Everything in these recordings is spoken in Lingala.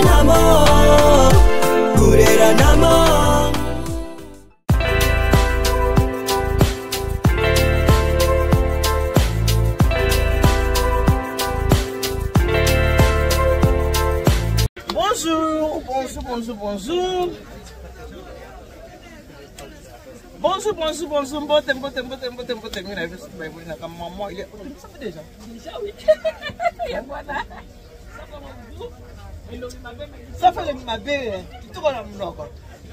namo, kurera namo. Bonjour, bonjour, bonjour, bonjour. Bonjour, bonjour, bonjour. Mbote. Maman, il est. Ça fait déjà. Déjà, oui. Voilà. Ça fait le mabé. Tout le monde.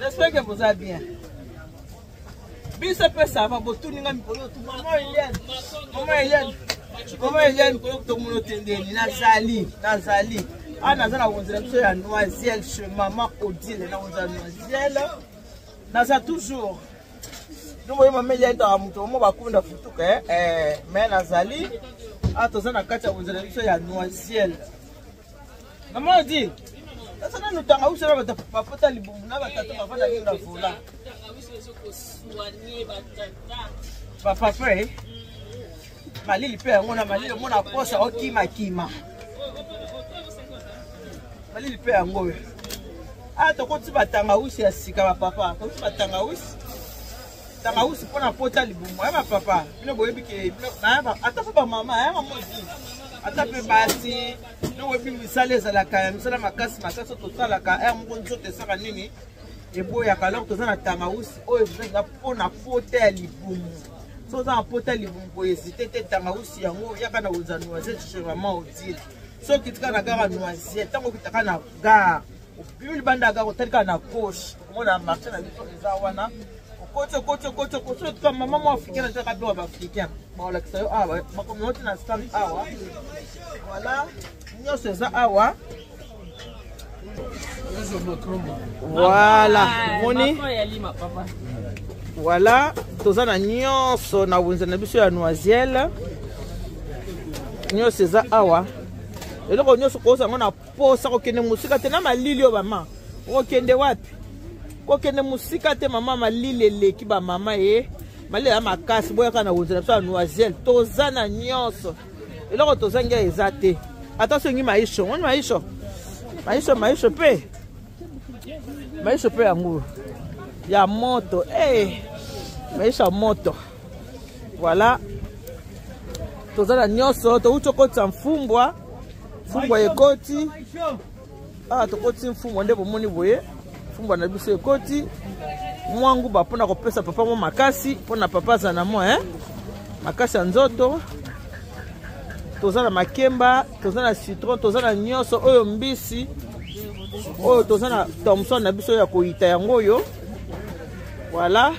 J'espère que vous allez bien. Bis après ça va tout le monde. Maman Eliane. Maman Eliane, tout le monde tendeni. Nazali. Ah, Nazala, on dirait un noiselle chez maman Odile. Naza toujours. Nous voyons maman Eliane dans un mouton. Moi, je vais vous dire mais Nazali. Ah, tu as un cas où vous avez un noiselle. Maman dit. Nous avons un papa qui papa frère. Malili père, on a malili, on a posé au kima. Malili père ngowe. Ah, to ko tiba tangawusi ya sika papa. To tiba tangawusi. Tangawusi pona pota libumu. Ma papa, bino boyebi ke na ba ata fa mama, maman dit. Ata pe basi, no webi misale za la ka, misala makasi to sala ka, mkonzo te saka nini. Et boya ka lor to za na tangawusi, o ezanga pona pota libumu. So za pota libumu boye sitete tangawusi yango yaka na uzanu waze chez maman Odile. So kitika na gara noisette, tango kitaka na gara. Puis banda gara otalika na poche. Mona marché na biso eza wana. Kocho comme maman africaine na ka ba africain. Ba la kisayo awa, ba communauté na stand awa. Voilà, nyos eza awa. Voilà, moni. Voilà, tozana nyonso na wunza na biso ya noiselle. Nyos eza awa. Et donc, nous sommes en posa kokende musika te na malili o mama. Okende wapi? Kokende musika te mama malili leki ba mama e. Malili ya makasi boya kana wunzela so noiselle tozana nyonso. Et donc tozanga ezate. Attention ngi maisho, on maisho. Maisho pe. Maisho pe yango. Ya moto. Maisha moto. Voilà. Tozana nyonso to uchokota mfumbwa. Fumbwa ekoti. Ah, tokoti mfumbwa nde bomoni boye. Fumbwa na biso ekoti. Mwangu ba pona kopesa papa mo makasi, pona papa za na mo makasi ya nzoto. Tozana makemba, tozana citron, tozana nyonso oyo mbisi. Oyo tozana Thomson na biso ya koita yango yo. Voilà.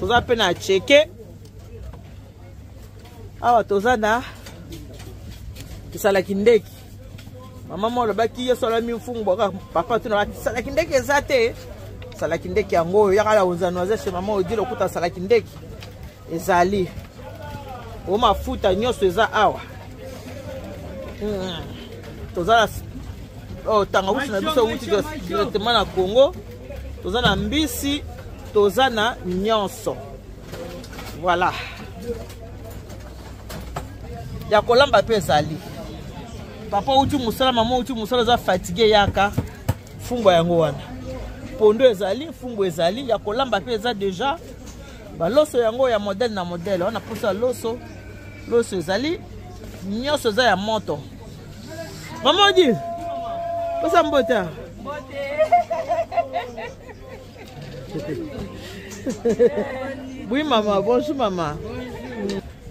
Tozana pe na cheke. Awa tozana salaki ndeki. Mama molo baki yeso la mi mfungwa papa tuna salaki ndeki ezate. Salaki ndeki yango yakala unzano azeshe mama Odile okuta salaki ndeki ezali. O mafuta nyoso eza awa. Tozala tangawusi na biso wuti directement na Congo. Tozana mbisi, tozana nyonso. Voilà. Ya kolamba pe ezali. Papa uti musala mama uti musala za fatigué yaka fumbwa yango wana. Pondo ezali, fumbwa ezali, ya kolamba pe eza déjà. Ba loso yango ya modèle na modèle, on a poussa loso. Loso ezali, nyonso za ya moto. Maman Odile. Posa mbota. Oui maman, bonjour maman.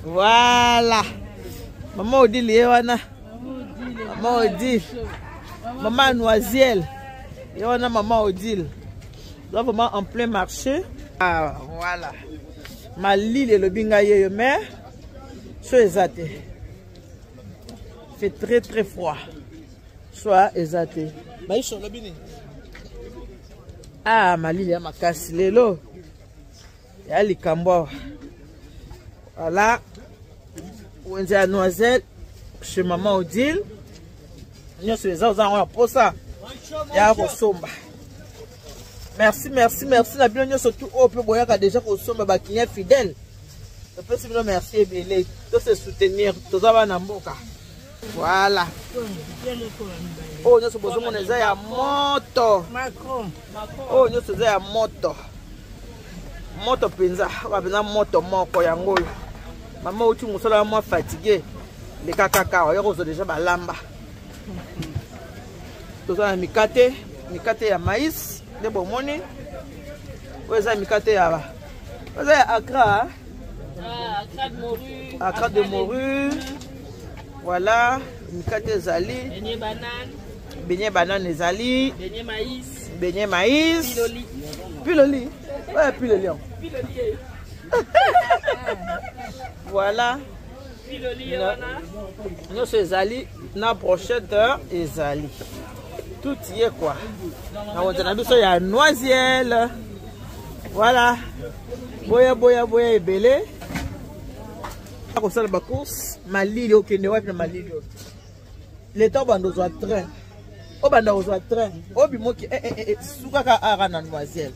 Voilà. Maman Odile yewana. Maman Odile. Maman Noiselle. Yewana maman Odile. Là vraiment en plein marché. Ah voilà. Malili le binga yeyo mais soit exaté. Fait très très froid. Soit exaté. Maïcho le bini. Ah malili ya makasi lelo. Ya likambo. Voilà. Wenze à Noiselle chez maman Odile. Nous sommes les gens pour ça. Ya kosomba. Merci. La bien surtout au peu boyaka déjà kosomba ba client fidèle. Je peux merci belé. Tous se soutenir, tous avoir na mboka. Voilà. Oh, nous sommes besoin de ya moto. Oh, nous sommes ya moto. Moto penza, on va moto moko yango. Maman uti musala moi fatigué. Les kakaka, on y a déjà balamba. Tout ça mikate ya maïs, de bomoni. Ouais, ça mikate ya ba. Ça ya Accra. Accra de morue. Accra de morue. Voilà, mikate zali. Beignet banane ezali. Beignet maïs. Piloli. Ouais, piloli. Voilà. Nous sommes ezali na brochette ezali. Tout y est quoi. On a vu ça il y a noiselle. Voilà. Boya ebele. Comme ça la course, malili au Kenya na malili. L'état bando zo train. O banda zo train. O bimoki suka ka ara na noiselle.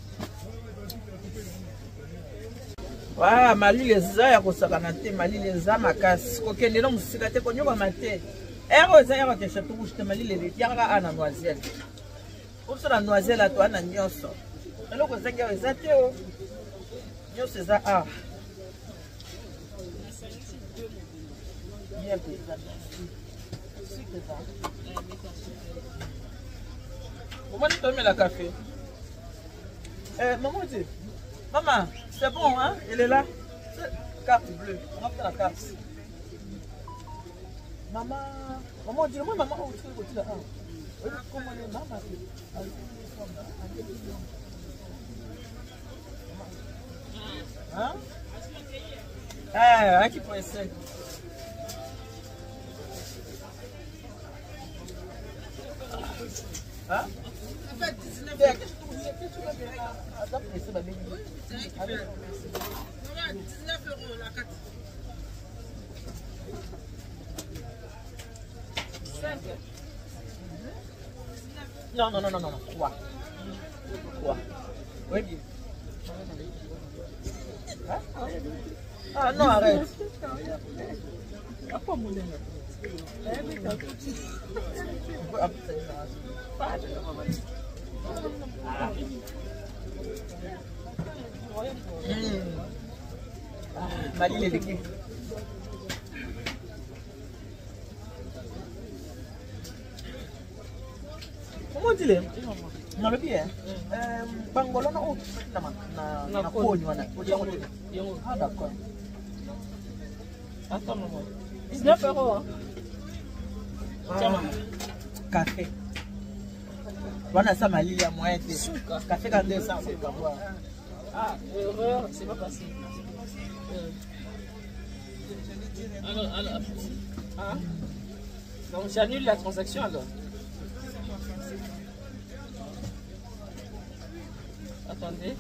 Voilà, malili za ya kosakana te, malili za makasi. Ko kende no musika te ko nyoba mate. Ero za ya ke chateau bouche te malili le tiara ana noiselle. Pour ça la noiselle a toi na nyoso. Eloko za ya za te o. Nyoso za a. Comment tu mets la café? Maman dit, maman, c'est bon, hein? Elle est là. Carte bleue. On va faire la carte. Maman, maman dit, moi, maman, où tu là? Comment est maman? Hein? Ah, qui peut essayer? Hein? Non, 3. Oui, bien. Hein? Ah non, arrête. Malili leki. Comment dire? Non le bien. Bangolo na o na koni wana. Ah d'accord. Attends maman. 19 €. Café. Voilà ça malili à moyen de café quand 200 c'est pas boire. Ah, erreur, c'est pas passé. Alors, hein? Donc j'annule la transaction alors. Attendez.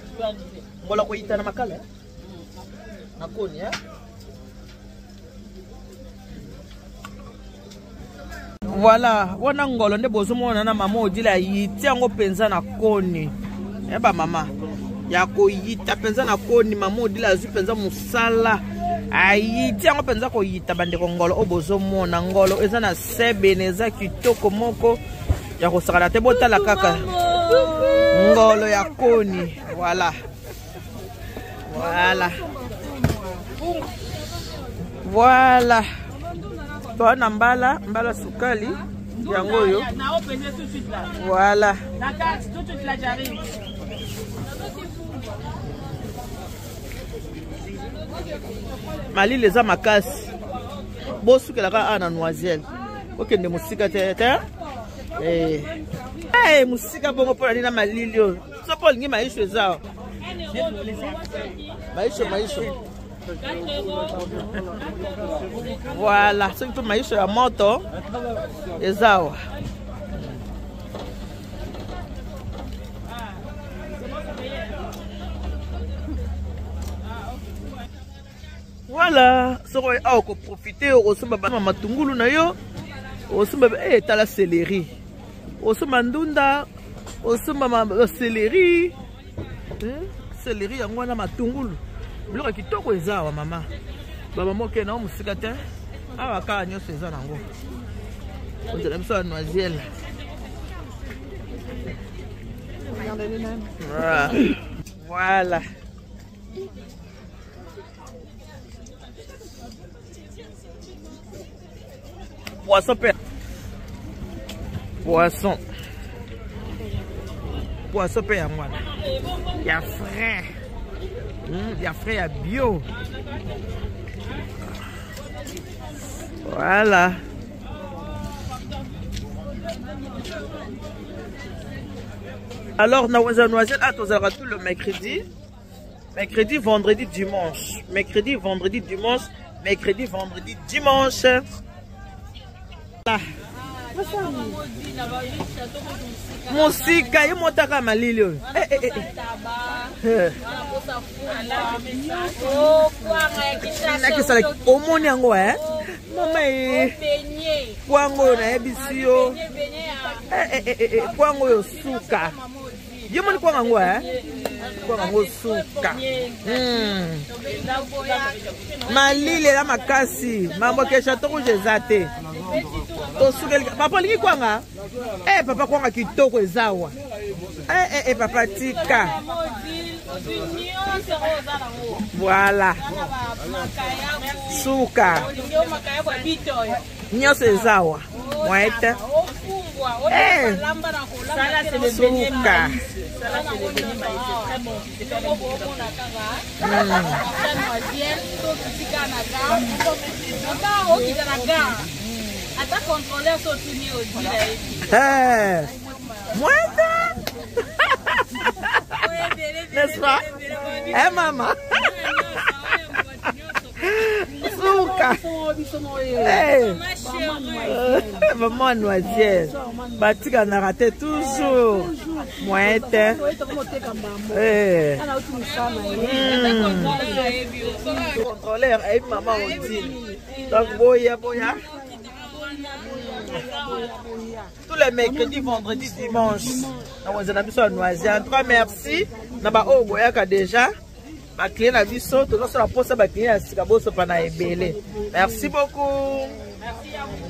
Je peux annuler. Voilà quoi, il t'a makala. Nakoni, hein? Voilà, wana ngolo nde bozomona na mama odila yiti yango penza na koni. Eba mama. Ya ko yita penza na koni mama odila azu penza musala. Ayiti yango penza ko yita bandeko ngolo obozomona ngolo eza na sebe neza kitoko moko ya ko sakala te botala kaka. Ngolo ya koni. Voilà. Voilà. Voilà. Toana mbala sukali yango yo. Voilà. Tout de suite là j'arrive. Mali les a makasi. Bosu ke la ka ana noiselle. Okende musika te. Musika bongo pour aller na malilio. So pour lingi maisho zao. Maisho. Voilà, c'est tout maïs à moto. Et ça. Voilà, ça va être profiter au sommet matungulu na yo. Au sommet la céleri. Au sommet ndunda, au sommet céleri. Céleri yango na matungulu. Biloko kitoko ezawa mama. Ba mama ke na musika te. Ah, quand nous faisons nango. On dirait ça noiselle. Voilà. Poisson père. Poisson. Poisson père moi. Il y a frais. Il y a frais, il y a bio. Voilà. Alors, nous avons noisette à tous tout le mercredi. Mercredi, vendredi, dimanche. Mercredi, vendredi, dimanche. Mercredi, vendredi, dimanche. Là. Musika, il monte à Malili. Au monde, maman, Kwango na ebisio. Kwango yo suka. Yemoni kwango kwango suka. Malile la makasi, mambo kesha toko jezate. To suka papa lingi kwanga? Papa kwanga kitoko ezawa. Papa tika. Voilà. Suka. Nyose ezawa. Moete. Suka. Moete. N'est-ce pas? Maman. Suka. Maman noisière. Batika n'a raté toujours. Moite. Contrôleur et maman on dit. Donc boya. Tous les mercredis, vendredis, dimanche. Nous avons noisière. En tout cas, merci. Nous avons boya déjà. Ma client a vu ça, tout le monde la poste ma client a sikabo so pana ebele. Merci beaucoup. Merci à vous.